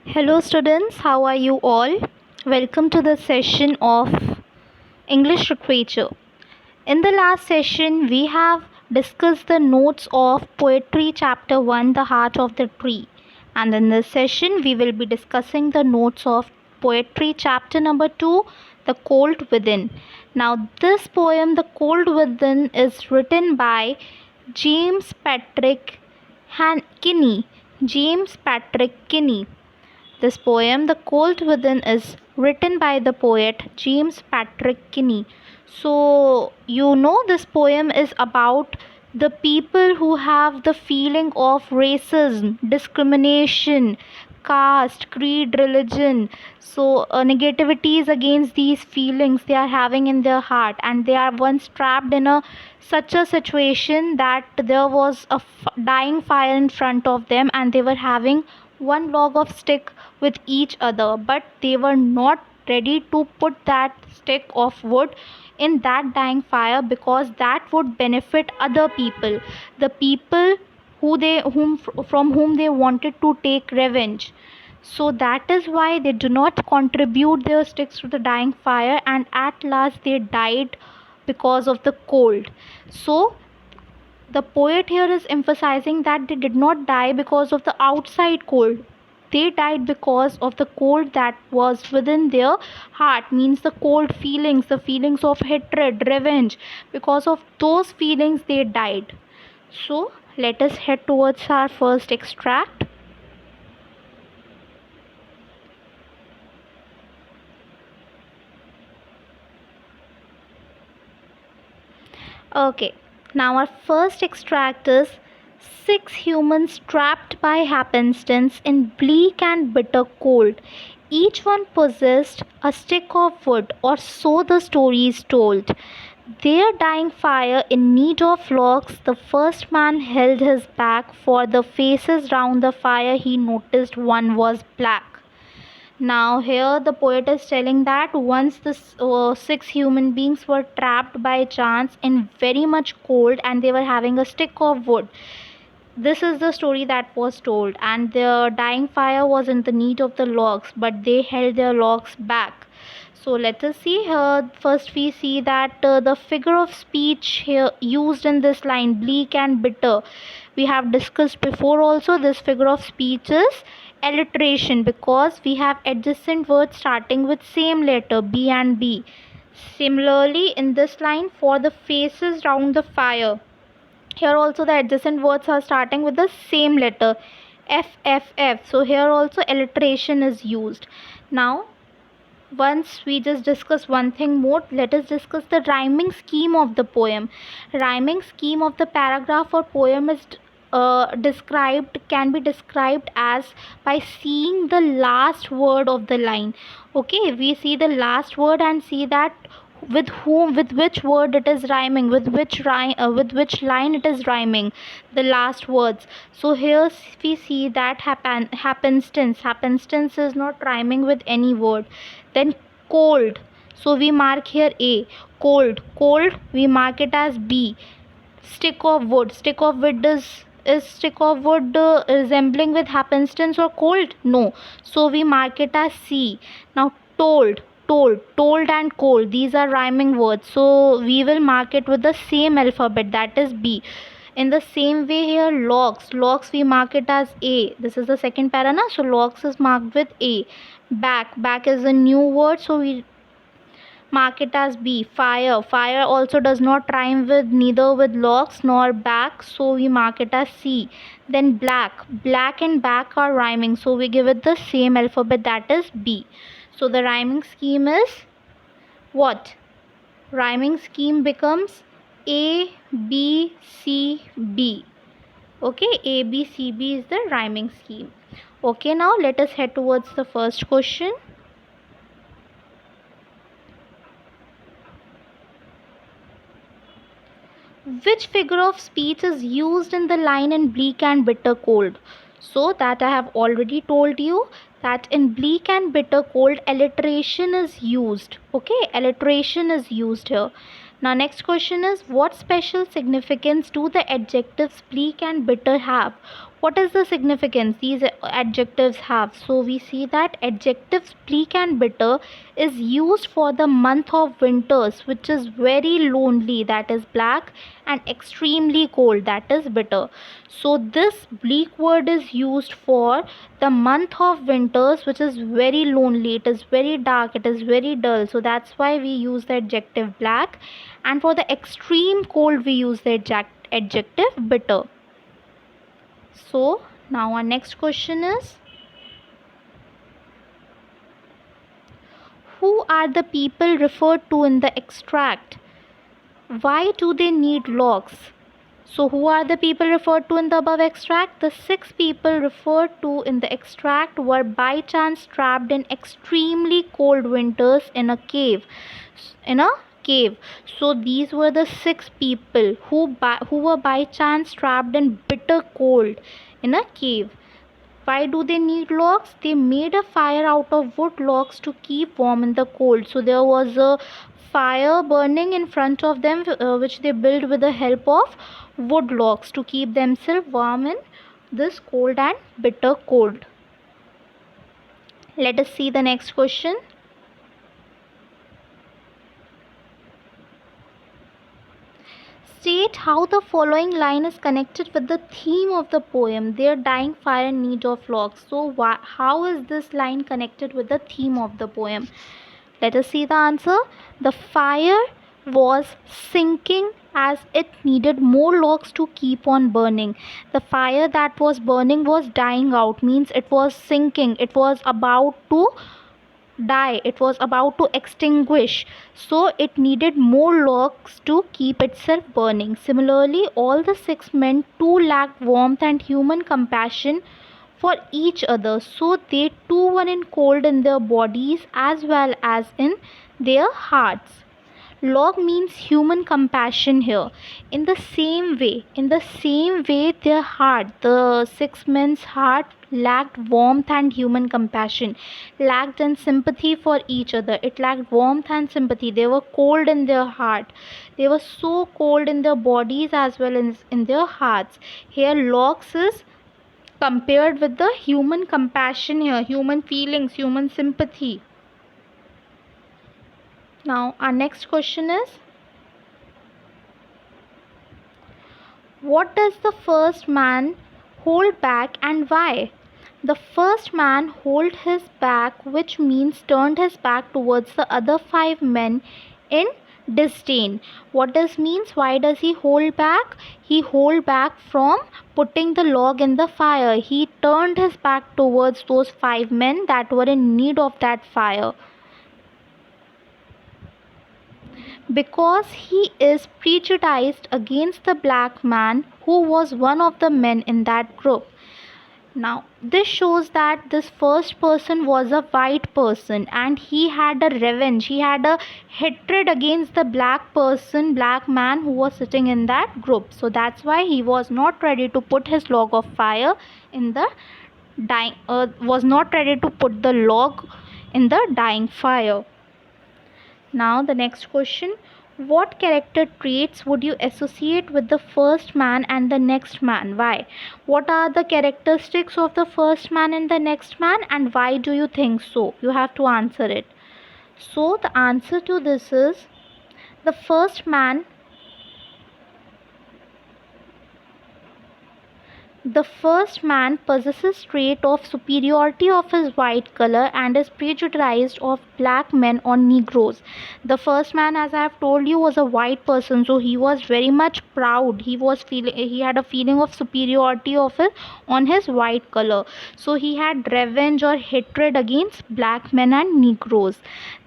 Hello, students, how are you all? Welcome to the session of English Literature. In the last session, we have discussed the notes of Poetry Chapter 1, The Heart of the Tree. And in this session, we will be discussing the notes of Poetry Chapter number 2, The Cold Within. Now, this poem, The Cold Within, is written by James Patrick Kinney. James Patrick Kinney. This poem, The Cold Within, is written by the poet James Patrick Kinney. So, this poem is about the people who have the feeling of racism, discrimination, caste, creed, religion. So, negativities against these feelings they are having in their heart, and they are once trapped in such a situation that there was a dying fire in front of them, and they were having one log of stick with each other, but they were not ready to put that stick of wood in that dying fire because that would benefit other people, the people from whom they wanted to take revenge. So that is why they do not contribute their sticks to the dying fire, and at last they died because of the cold. So the poet here is emphasizing that they did not die because of the outside cold. They died because of the cold that was within their heart, means the cold feelings, the feelings of hatred, revenge. Because of those feelings, they died. So, let us head towards our first extract. Okay, now our first extract is six humans trapped by happenstance in bleak and bitter cold. Each one possessed a stick of wood, or so the story is told. Their dying fire in need of logs, the first man held his back, for the faces round the fire he noticed one was black. Now, here the poet is telling that once the six human beings were trapped by chance in very much cold, and they were having a stick of wood. This is the story that was told, and their dying fire was in the need of the logs, but they held their logs back. So let us see here. First, we see that the figure of speech here used in this line, bleak and bitter, we have discussed before also. This figure of speech is alliteration, because we have adjacent words starting with same letter, B and B. Similarly, in this line, for the faces round the fire, here also the adjacent words are starting with the same letter, F F F. So here also alliteration is used. Now, once we just discuss one thing more, let us discuss the rhyming scheme of the poem. Rhyming scheme of the paragraph or poem is can be described as by seeing the last word of the line. Okay, we see the last word and see that with which word it is rhyming, with which line it is rhyming, the last words. So here we see that happenstance is not rhyming with any word. Then cold, so we mark here A. Cold we mark it as B. Stick of wood is stick of wood resembling with happenstance or cold? No, so we mark it as C. Now told and cold, these are rhyming words, so we will mark it with the same alphabet, that is B. In the same way here, logs we mark it as A. This is the second para na, so logs is marked with A. Back is a new word, so we mark it as B. Fire also does not rhyme with neither with logs nor back, so we mark it as C. Then black and back are rhyming, so we give it the same alphabet, that is B. So the rhyming scheme is what? Rhyming scheme becomes A B C B. Okay, A B C B is the rhyming scheme. Okay, now let us head towards the first question. Which figure of speech is used in the line in bleak and bitter cold? So that I have already told you that in bleak and bitter cold, alliteration is used. Okay, alliteration is used here. Now next question is, what special significance do the adjectives bleak and bitter have? What is the significance these adjectives have? So we see that adjectives bleak and bitter is used for the month of winters, which is very lonely, that is black, and extremely cold, that is bitter. So this bleak word is used for the month of winters, which is very lonely, it is very dark, it is very dull, so that's why we use the adjective black. And for the extreme cold we use the adjective bitter. So now our next question is, who are the people referred to in the extract? Why do they need logs? So who are the people referred to in the above extract? The 6 people referred to in the extract were by chance trapped in extremely cold winters in a cave. So these were the 6 people who were by chance trapped in bitter cold in a cave. Why do they need logs? They made a fire out of wood logs to keep warm in the cold. So there was a fire burning in front of them, which they built with the help of wood logs to keep themselves warm in this cold and bitter cold. Let us see the next question. State how the following line is connected with the theme of the poem, their dying fire in need of logs. So how is this line connected with the theme of the poem? Let us see the answer. The fire was sinking as it needed more logs to keep on burning. The fire that was burning was dying out, means it was sinking, it was about to die, it was about to extinguish, so it needed more logs to keep itself burning. Similarly, all the 6 men too lacked warmth and human compassion for each other, so they too were in cold in their bodies as well as in their hearts. Log means human compassion here. In the same way, their heart, the 6 men's heart, lacked warmth and human compassion, lacked in sympathy for each other. It lacked warmth and sympathy. They were cold in their heart. They were so cold in their bodies as well as in their hearts. Here, logs is compared with the human compassion here, human feelings, human sympathy. Now our next question is, what does the first man hold back and why? The first man hold his back, which means turned his back towards the other 5 men in disdain. What does means? Why does he hold back? He hold back from putting the log in the fire. He turned his back towards those 5 men that were in need of that fire, because he is prejudiced against the black man who was one of the men in that group. Now, this shows that this first person was a white person and he had a revenge, he had a hatred against the black man who was sitting in that group. So that's why he was not ready to put his log of fire in the was not ready to put the log in the dying fire. Now the next question, what character traits would you associate with the first man and the next man? Why? What are the characteristics of the first man and the next man, and why do you think so? You have to answer it. So the answer to this is, the first man possesses trait of superiority of his white color and is prejudiced of black men or negroes. The first man, as I have told you, was a white person, so he was very much proud. He had a feeling of superiority on his white color. So he had revenge or hatred against black men and negroes.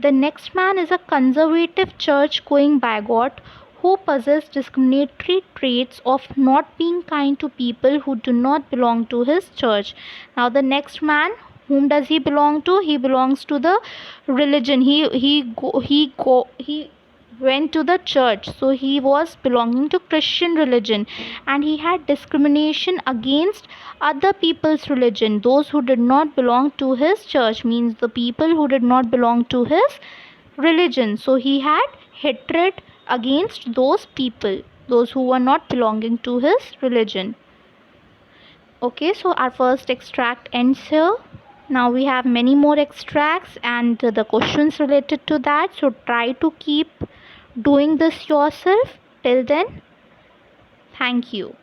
The next man is a conservative church going bigot who possess discriminatory traits of not being kind to people who do not belong to his church. Now the next man, whom does he belong to? He belongs to the religion. He went to the church, so he was belonging to Christian religion, and he had discrimination against other people's religion. Those who did not belong to his church, means the people who did not belong to his religion. So he had hatred against those people, those who were not belonging to his religion. Okay, so our first extract ends here. Now we have many more extracts and the questions related to that, so try to keep doing this yourself. Till then, thank you.